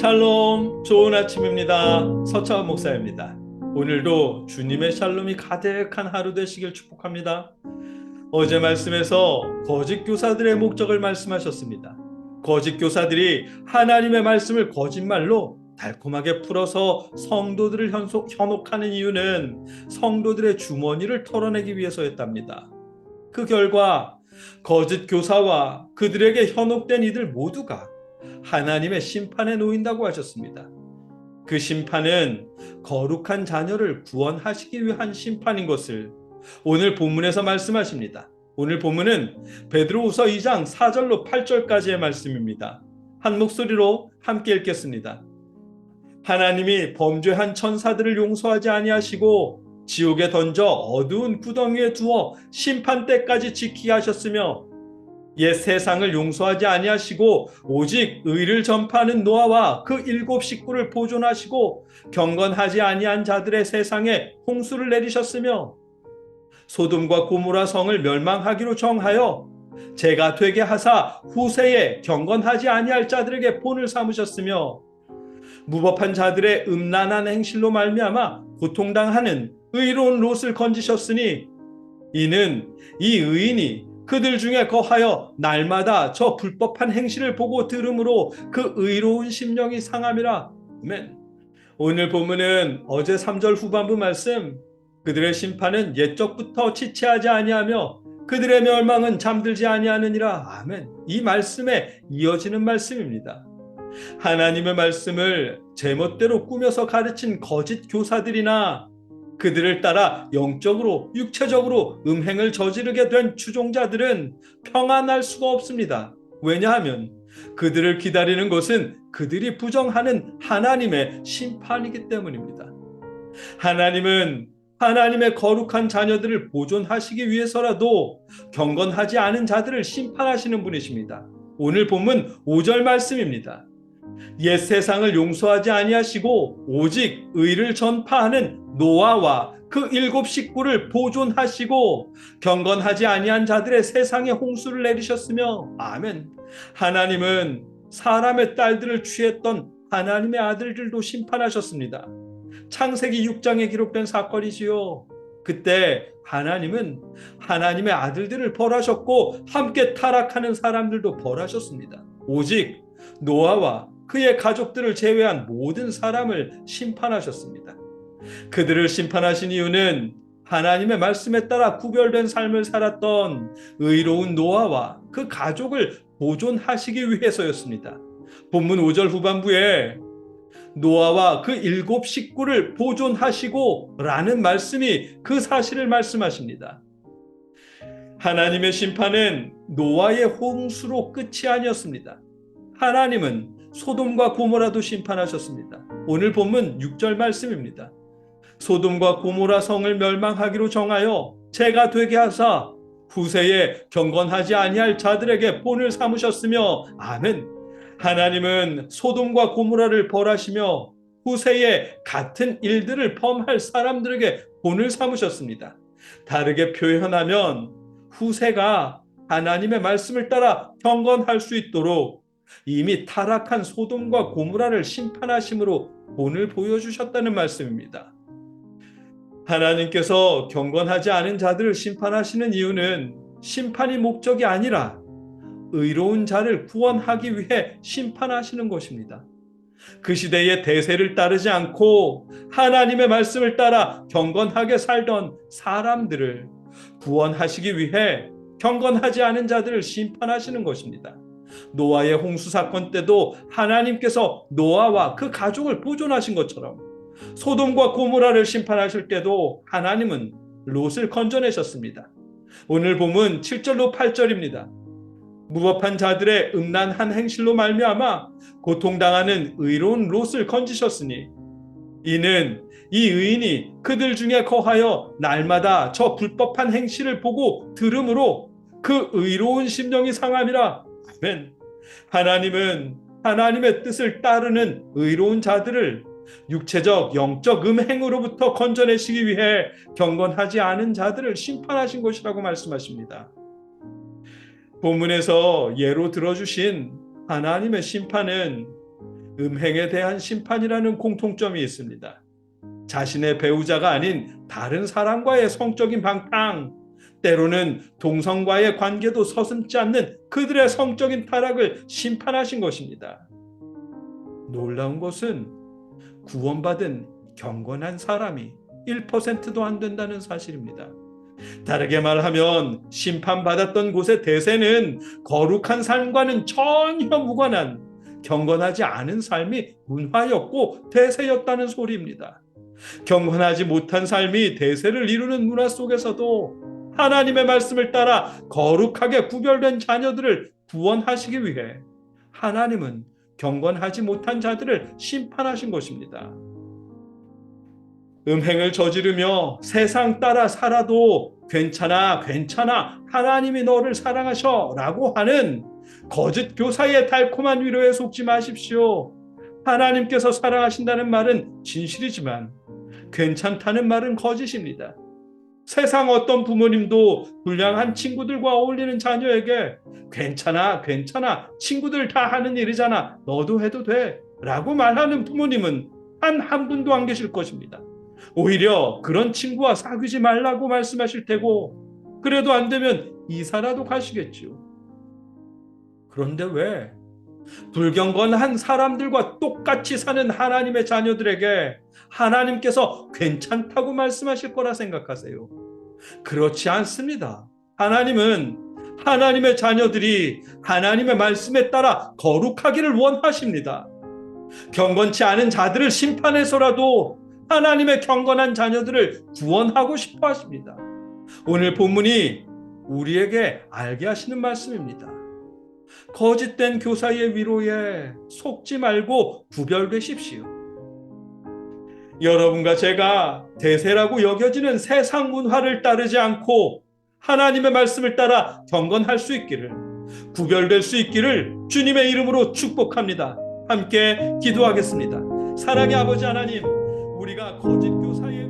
샬롬, 좋은 아침입니다. 서차원 목사입니다. 오늘도 주님의 샬롬이 가득한 하루 되시길 축복합니다. 어제 말씀에서 거짓 교사들의 목적을 말씀하셨습니다. 거짓 교사들이 하나님의 말씀을 거짓말로 달콤하게 풀어서 성도들을 현혹하는 이유는 성도들의 주머니를 털어내기 위해서였답니다. 그 결과 거짓 교사와 그들에게 현혹된 이들 모두가 하나님의 심판에 놓인다고 하셨습니다. 그 심판은 거룩한 자녀를 구원하시기 위한 심판인 것을 오늘 본문에서 말씀하십니다. 오늘 본문은 베드로후서 2장 4절로 8절까지의 말씀입니다. 한 목소리로 함께 읽겠습니다. 하나님이 범죄한 천사들을 용서하지 아니하시고 지옥에 던져 어두운 구덩이에 두어 심판 때까지 지키게 하셨으며 옛 세상을 용서하지 아니하시고 오직 의를 전파하는 노아와 그 7 식구를 보존하시고 경건하지 아니한 자들의 세상에 홍수를 내리셨으며 소돔과 고모라 성을 멸망하기로 정하여 재가 되게 하사 후세에 경건하지 아니할 자들에게 본을 삼으셨으며 무법한 자들의 음란한 행실로 말미암아 고통당하는 의로운 롯을 건지셨으니 이는 이 의인이 그들 중에 거하여 날마다 저 불법한 행실을 보고 들음으로 그 의로운 심령이 상함이라. 아멘. 오늘 본문은 어제 3절 후반부 말씀, 그들의 심판은 옛적부터 지체하지 아니하며 그들의 멸망은 잠들지 아니하느니라. 아멘. 이 말씀에 이어지는 말씀입니다. 하나님의 말씀을 제멋대로 꾸며서 가르친 거짓 교사들이나 그들을 따라 영적으로 육체적으로 음행을 저지르게 된 추종자들은 평안할 수가 없습니다. 왜냐하면 그들을 기다리는 것은 그들이 부정하는 하나님의 심판이기 때문입니다. 하나님은 하나님의 거룩한 자녀들을 보존하시기 위해서라도 경건하지 않은 자들을 심판하시는 분이십니다. 오늘 본문 5절 말씀입니다. 옛 세상을 용서하지 아니하시고 오직 의를 전파하는 노아와 그 7 식구를 보존하시고 경건하지 아니한 자들의 세상에 홍수를 내리셨으며 아멘. 하나님은 사람의 딸들을 취했던 하나님의 아들들도 심판하셨습니다. 창세기 6장에 기록된 사건이지요. 그때 하나님은 하나님의 아들들을 벌하셨고 함께 타락하는 사람들도 벌하셨습니다. 오직 노아와 그의 가족들을 제외한 모든 사람을 심판하셨습니다. 그들을 심판하신 이유는 하나님의 말씀에 따라 구별된 삶을 살았던 의로운 노아와 그 가족을 보존하시기 위해서였습니다. 본문 5절 후반부에 노아와 그 7 식구를 보존하시고 라는 말씀이 그 사실을 말씀하십니다. 하나님의 심판은 노아의 홍수로 끝이 아니었습니다. 하나님은 소돔과 고모라도 심판하셨습니다. 오늘 본문 6절 말씀입니다. 소돔과 고모라 성을 멸망하기로 정하여 재가 되게 하사 후세에 경건하지 아니할 자들에게 본을 삼으셨으며 아멘. 하나님은 소돔과 고모라를 벌하시며 후세에 같은 일들을 범할 사람들에게 본을 삼으셨습니다. 다르게 표현하면 후세가 하나님의 말씀을 따라 경건할 수 있도록 이미 타락한 소돔과 고모라를 심판하심으로 본을 보여주셨다는 말씀입니다. 하나님께서 경건하지 않은 자들을 심판하시는 이유는 심판이 목적이 아니라 의로운 자를 구원하기 위해 심판하시는 것입니다. 그 시대의 대세를 따르지 않고 하나님의 말씀을 따라 경건하게 살던 사람들을 구원하시기 위해 경건하지 않은 자들을 심판하시는 것입니다. 노아의 홍수 사건 때도 하나님께서 노아와 그 가족을 보존하신 것처럼 소돔과 고모라를 심판하실 때도 하나님은 롯을 건져내셨습니다. 오늘 본문 7절로 8절입니다. 무법한 자들의 음란한 행실로 말미암아 고통당하는 의로운 롯을 건지셨으니 이는 이 의인이 그들 중에 거하여 날마다 저 불법한 행실을 보고 들음으로 그 의로운 심령이 상함이라. 아멘. 하나님은 하나님의 뜻을 따르는 의로운 자들을 육체적 영적 음행으로부터 건져내시기 위해 경건하지 않은 자들을 심판하신 것이라고 말씀하십니다. 본문에서 예로 들어주신 하나님의 심판은 음행에 대한 심판이라는 공통점이 있습니다. 자신의 배우자가 아닌 다른 사람과의 성적인 방탕, 때로는 동성과의 관계도 서슴지 않는 그들의 성적인 타락을 심판하신 것입니다. 놀라운 것은 구원받은 경건한 사람이 1%도 안 된다는 사실입니다. 다르게 말하면 심판받았던 곳의 대세는 거룩한 삶과는 전혀 무관한 경건하지 않은 삶이 문화였고 대세였다는 소리입니다. 경건하지 못한 삶이 대세를 이루는 문화 속에서도 하나님의 말씀을 따라 거룩하게 구별된 자녀들을 구원하시기 위해 하나님은 경건하지 못한 자들을 심판하신 것입니다. 음행을 저지르며 세상 따라 살아도 괜찮아, 하나님이 너를 사랑하셔 라고 하는 거짓 교사의 달콤한 위로에 속지 마십시오. 하나님께서 사랑하신다는 말은 진실이지만 괜찮다는 말은 거짓입니다. 세상 어떤 부모님도 불량한 친구들과 어울리는 자녀에게 괜찮아, 친구들 다 하는 일이잖아, 너도 해도 돼 라고 말하는 부모님은 한 분도 안 계실 것입니다. 오히려 그런 친구와 사귀지 말라고 말씀하실 테고, 그래도 안 되면 이사라도 가시겠지요. 그런데 왜 불경건한 사람들과 똑같이 사는 하나님의 자녀들에게 하나님께서 괜찮다고 말씀하실 거라 생각하세요? 그렇지 않습니다. 하나님은 하나님의 자녀들이 하나님의 말씀에 따라 거룩하기를 원하십니다. 경건치 않은 자들을 심판해서라도 하나님의 경건한 자녀들을 구원하고 싶어 하십니다. 오늘 본문이 우리에게 알게 하시는 말씀입니다. 거짓된 교사의 위로에 속지 말고 구별되십시오. 여러분과 제가 대세라고 여겨지는 세상 문화를 따르지 않고 하나님의 말씀을 따라 경건할 수 있기를, 구별될 수 있기를 주님의 이름으로 축복합니다. 함께 기도하겠습니다. 사랑의 아버지 하나님, 우리가 거짓 교사의